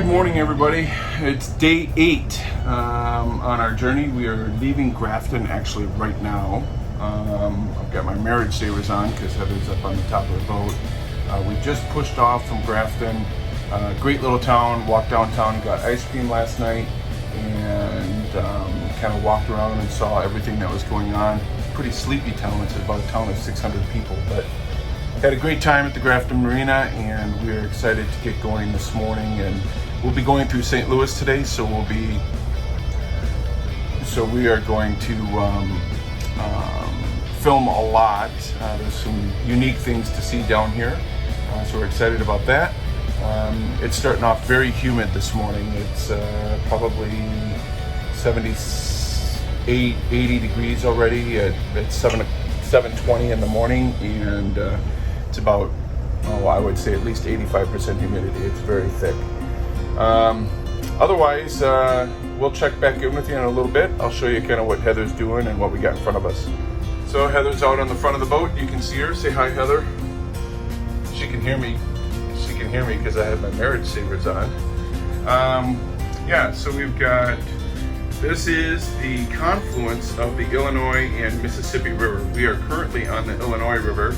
morning, everybody. It's day 8 on our journey. We are leaving Grafton actually right now. I've got my marriage savers on because Heather's up on the top of the boat. We just pushed off from Grafton. Great little town. Walked downtown, got ice cream last night, and kind of walked around and saw everything that was going on. Pretty sleepy town. It's about a town of 600 people, but had a great time at the Grafton Marina, and we're excited to get going this morning. And we'll be going through St. Louis today, so we are going to film a lot. There's some unique things to see down here, so we're excited about that. It's starting off very humid this morning. It's probably 78, 80 degrees already at 7:20 in the morning, and it's about, I would say at least 85% humidity. It's very thick. Otherwise, we'll check back in with you in a little bit. I'll show you kind of what Heather's doing and what we got in front of us. So Heather's out on the front of the boat. You can see her. Say hi, Heather. She can hear me. She can hear me because I have my marriage savers on. So we've got, this is the confluence of the Illinois and Mississippi River. We are currently on the Illinois River.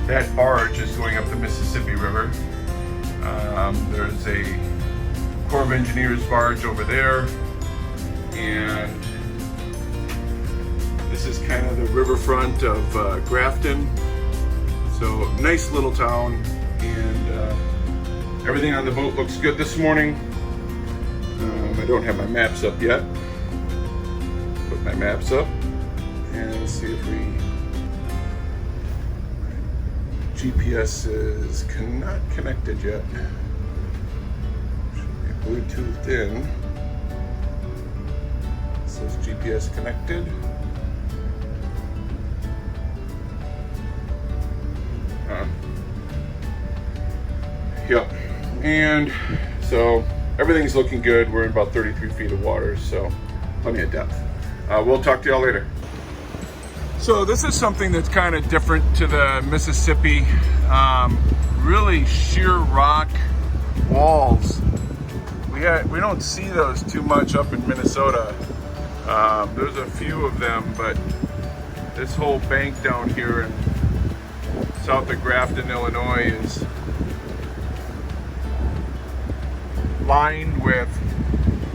That barge is going up the Mississippi River. There's a Corps of Engineers barge over there, and this is kind of the riverfront of Grafton. So nice little town, and everything on the boat looks good this morning. I don't have my maps up yet. Put my maps up and see if we... GPS is not connected yet. Should be Bluetoothed in. It says GPS connected. Yep. And so everything's looking good. We're in about 33 feet of water, so plenty of depth. We'll talk to y'all later. So this is something that's kind of different to the Mississippi. Really sheer rock walls. We don't see those too much up in Minnesota. There's a few of them, but this whole bank down here in south of Grafton, Illinois, is lined with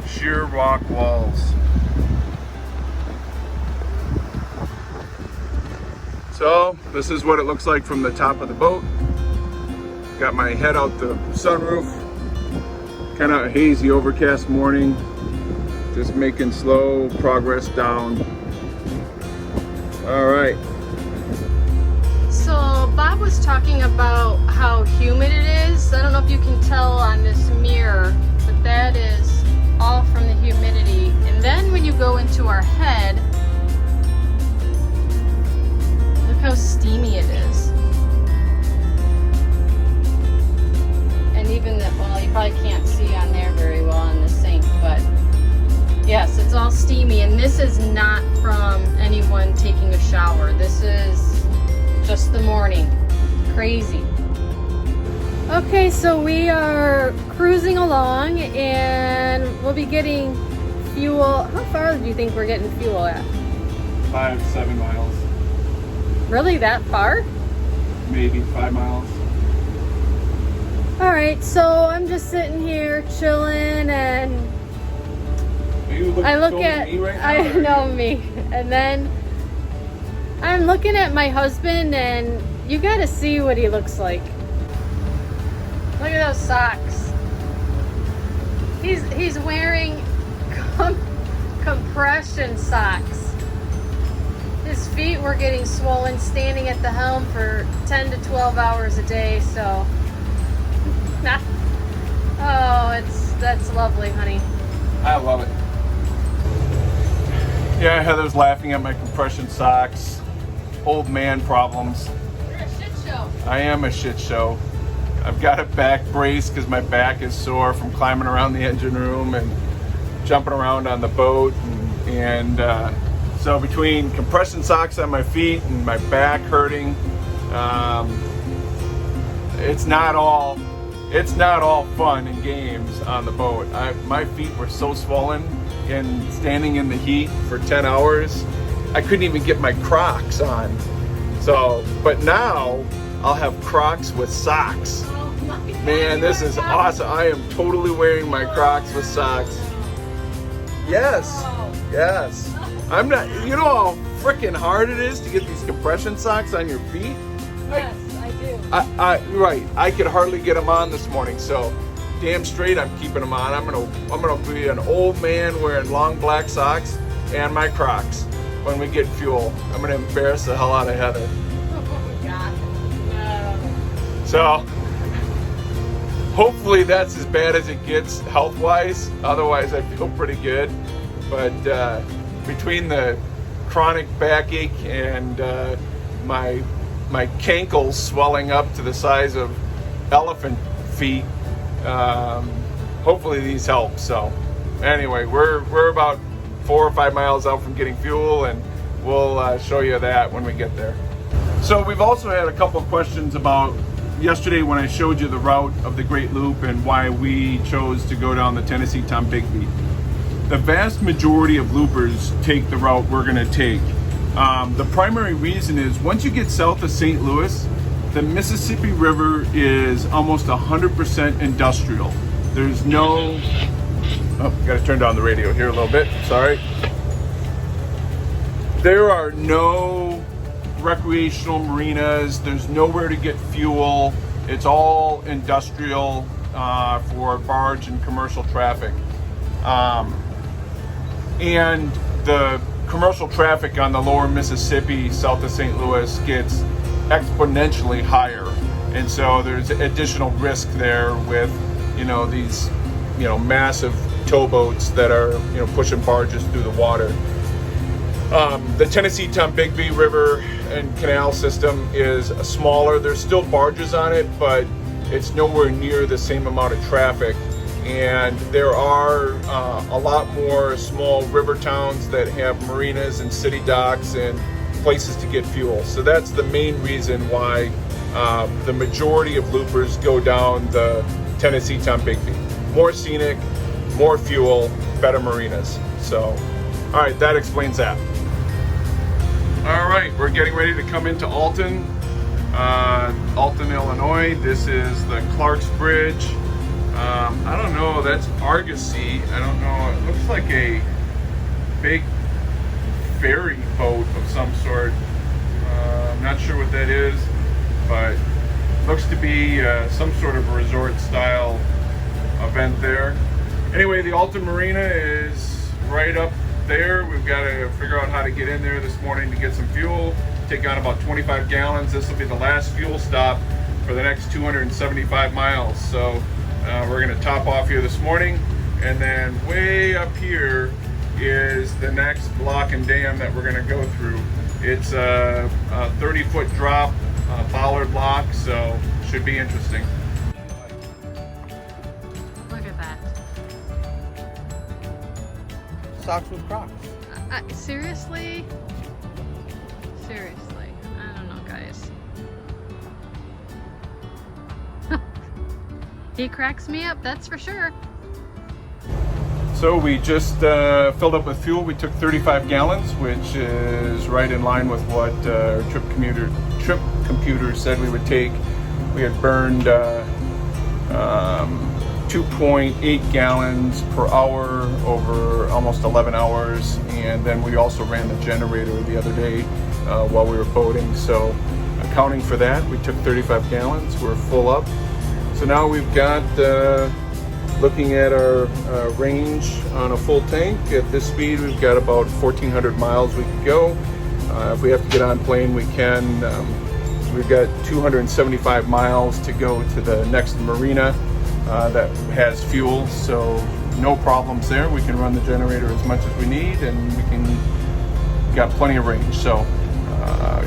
sheer rock walls. So this is what it looks like from the top of the boat. Got my head out the sunroof. Kind of a hazy, overcast morning. Just making slow progress down. All right. So Bob was talking about how humid it is. I don't know if you can tell on this mirror, but that is all from the humidity. And then when you go into our head, look how steamy it is. And even that, well, you probably can't see on there very well on the sink, but yes, it's all steamy. And this is not from anyone taking a shower. This is just the morning. Crazy. Okay, so we are cruising along and we'll be getting fuel. How far do you think we're getting fuel at? 5-7 miles. Really, that far? Maybe 5 miles. All right, so I'm just sitting here chilling, and I look at me right now, I know me, and then I'm looking at my husband, and you got to see what he looks like. Look at those socks. He's wearing compression socks. His feet were getting swollen standing at the helm for 10 to 12 hours a day, so that's lovely, honey. I love it. Yeah, Heather's laughing at my compression socks. Old man problems. You're a shit show. I am a shit show. I've got a back brace because my back is sore from climbing around the engine room and jumping around on the boat, and so between compression socks on my feet and my back hurting, it's not all it's not all fun and games on the boat. My feet were so swollen in standing in the heat for 10 hours. I couldn't even get my Crocs on. So, but now I'll have Crocs with socks. Oh my God, Man, this is awesome. I am totally wearing my Crocs with socks. Yes, yes. I'm not, you know how freaking hard it is to get these compression socks on your feet? Yes, I do. Right, I could hardly get them on this morning, so damn straight I'm keeping them on. I'm gonna be an old man wearing long black socks and my Crocs when we get fuel. I'm gonna embarrass the hell out of Heather. Oh God, no. So hopefully that's as bad as it gets health-wise. Otherwise I feel pretty good. But between the chronic backache and my cankles swelling up to the size of elephant feet, hopefully these help. So anyway, we're about 4 or 5 miles out from getting fuel, and we'll show you that when we get there. So we've also had a couple of questions about yesterday when I showed you the route of the Great Loop and why we chose to go down the Tennessee Tom Bigby. The vast majority of loopers take the route we're going to take. The primary reason is once you get south of St. Louis, the Mississippi River is almost 100% industrial. There's no, got to turn down the radio here a little bit, sorry. There are no recreational marinas, there's nowhere to get fuel. It's all industrial for barge and commercial traffic. And the commercial traffic on the lower Mississippi south of St. Louis gets exponentially higher, and so there's additional risk there with these massive towboats that are pushing barges through the water. The Tennessee Tom Bigby River and canal system is smaller. There's still barges on it, but it's nowhere near the same amount of traffic. And there are a lot more small river towns that have marinas and city docks and places to get fuel. So that's the main reason why the majority of loopers go down the Tennessee Tom Bigby. More scenic, more fuel, better marinas. So, all right, that explains that. All right, we're getting ready to come into Alton, Illinois. This is the Clark's Bridge. I don't know, that's Argosy. I don't know, it looks like a big ferry boat of some sort. I'm not sure what that is, but looks to be some sort of resort style event there. Anyway, the Alton Marina is right up there. We've got to figure out how to get in there this morning to get some fuel. Take on about 25 gallons. This will be the last fuel stop for the next 275 miles. So we're going to top off here this morning, and then way up here is the next block and dam that we're going to go through. It's a 30-foot drop, bollard block, so should be interesting. Look at that. Socks with Crocs. Seriously? Seriously. I don't know, guys. He cracks me up, that's for sure. So we just filled up with fuel. We took 35 gallons, which is right in line with what our trip computer said we would take. We had burned 2.8 gallons per hour over almost 11 hours, and then we also ran the generator the other day while we were boating. So accounting for that, we took 35 gallons. We're full up. So now we've got, looking at our range on a full tank, at this speed we've got about 1,400 miles we can go. If we have to get on plane, we can. We've got 275 miles to go to the next marina that has fuel, so no problems there. We can run the generator as much as we need, and we got plenty of range. So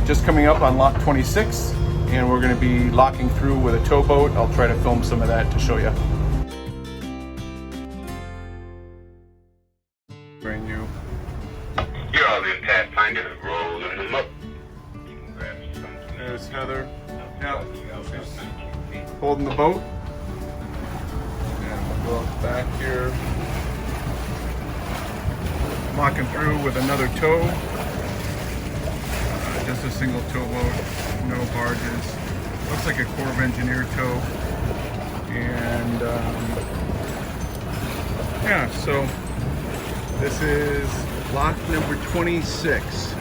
just coming up on lock 26, and we're going to be locking through with a towboat. I'll try to film some of that to show you. Brand new. You're all in Pathfinder, rolling them up. There's Heather. Yeah, she's holding the boat. Go up back here. Walking through with another tow. Just a single towboat, no barges. Looks like a Corps of Engineer tow. And yeah, so this is lock number 26.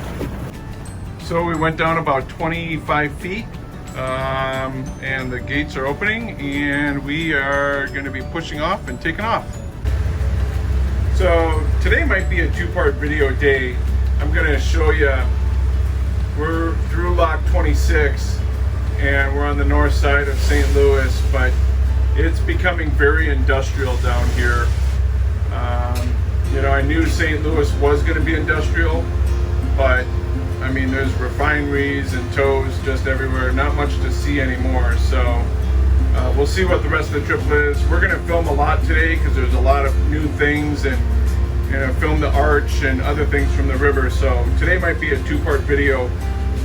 So we went down about 25 feet and the gates are opening and we are going to be pushing off and taking off. So today might be a two-part video day. I'm going to show you, we're through lock 26 and we're on the north side of St. Louis, but it's becoming very industrial down here. You know, I knew St. Louis was going to be industrial, but I mean, there's refineries and tows just everywhere. Not much to see anymore. So we'll see what the rest of the trip is. We're going to film a lot today because there's a lot of new things, and you know, film the arch and other things from the river. So today might be a two-part video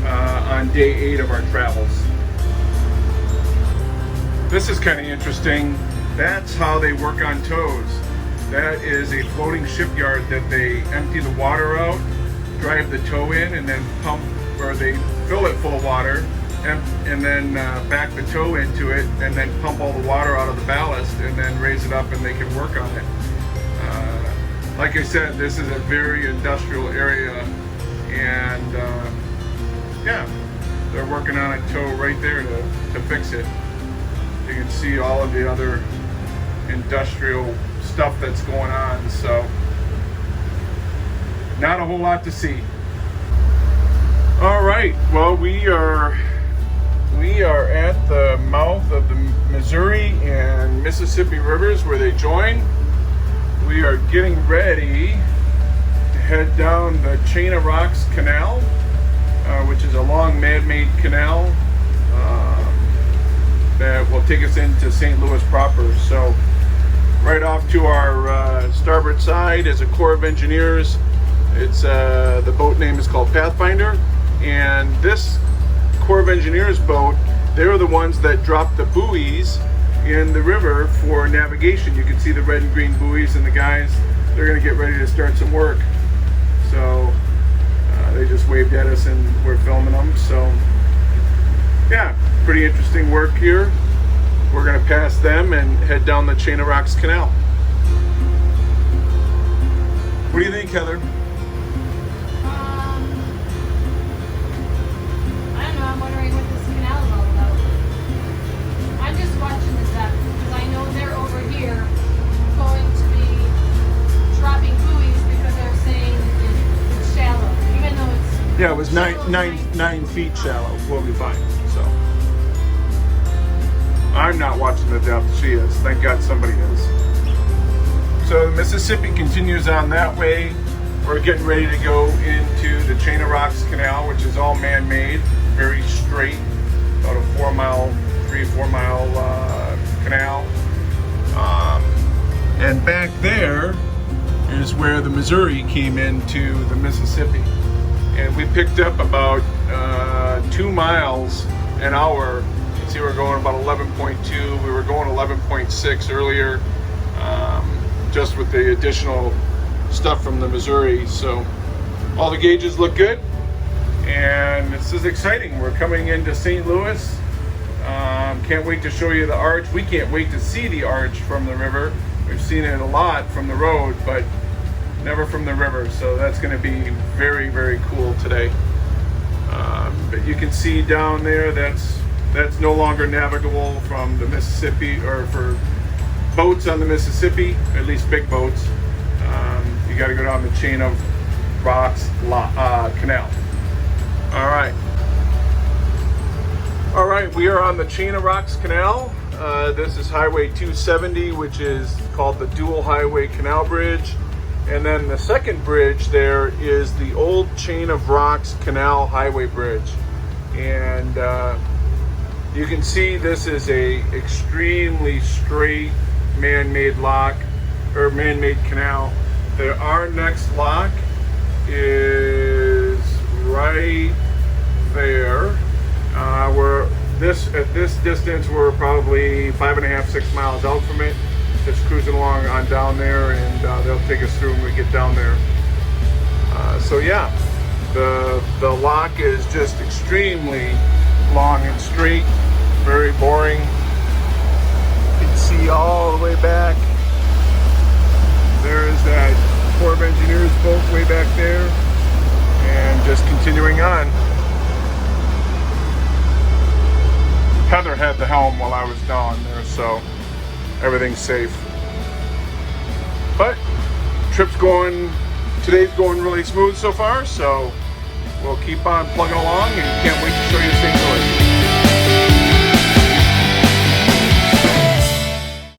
on day 8 of our travels. This is kind of interesting. That's how they work on tows. That is a floating shipyard that they empty the water out, drive the tow in, and then pump, or they fill it full of water, and then back the tow into it, and then pump all the water out of the ballast, and then raise it up, and they can work on it. Like I said, this is a very industrial area, and yeah, they're working on a tow right there to fix it. You can see all of the other industrial stuff that's going on, so not a whole lot to see. All right, well, we are at the mouth of the Missouri and Mississippi rivers where they join. We are getting ready to head down the Chain of Rocks Canal, which is a long man-made canal that will take us into St. Louis proper. So right off to our starboard side is a Corps of Engineers. It's the boat name is called Pathfinder, and this Corps of Engineers boat, they're the ones that drop the buoys in the river for navigation. You can see the red and green buoys, and the guys, they're going to get ready to start some work. So they just waved at us and we're filming them. So yeah, pretty interesting work here. We're going to pass them and head down the Chain of Rocks Canal. What do you think, Heather? I don't know, I'm wondering what this canal is all about. I'm just watching the depth because I know they're over here going to be dropping buoys because they're saying it's shallow, even though it's... Yeah, it was 9 feet shallow. We'll be fine, so. I'm not watching the depth, she is. Thank God somebody is. So the Mississippi continues on that way. We're getting ready to go into the Chain of Rocks Canal, which is all man-made, very straight, about a 3 or 4 mile canal. And back there is where the Missouri came into the Mississippi. And we picked up about 2 miles an hour. You can see we're going about 11.2. We were going 11.6 earlier, just with the additional stuff from the Missouri. So all the gauges look good, and this is exciting. We're coming into St. Louis. Can't wait to show you the arch. We can't wait to see the arch from the river. We've seen it a lot from the road, but never from the river. So that's going to be very, very cool today. But you can see down there, that's no longer navigable from the Mississippi, or for boats on the Mississippi, at least big boats. You got to go down the Chain of Rocks Canal. All right, we are on the Chain of Rocks Canal. This is Highway 270, which is called the Dual Highway Canal Bridge. And then the second bridge there is the old Chain of Rocks Canal Highway Bridge. And you can see this is a extremely straight man-made lock, or man-made canal. Our next lock is right there. At this distance, we're probably 5.5–6 miles out from it. just cruising along on down there, and they'll take us through when we get down there. So yeah, the lock is just extremely long and straight, very boring. You can see all the way back. There is that Corps of Engineers boat way back there, and just continuing on. Heather had the helm while I was down there, so everything's safe. But today's going really smooth so far, so we'll keep on plugging along, and can't wait to show you St. Louis.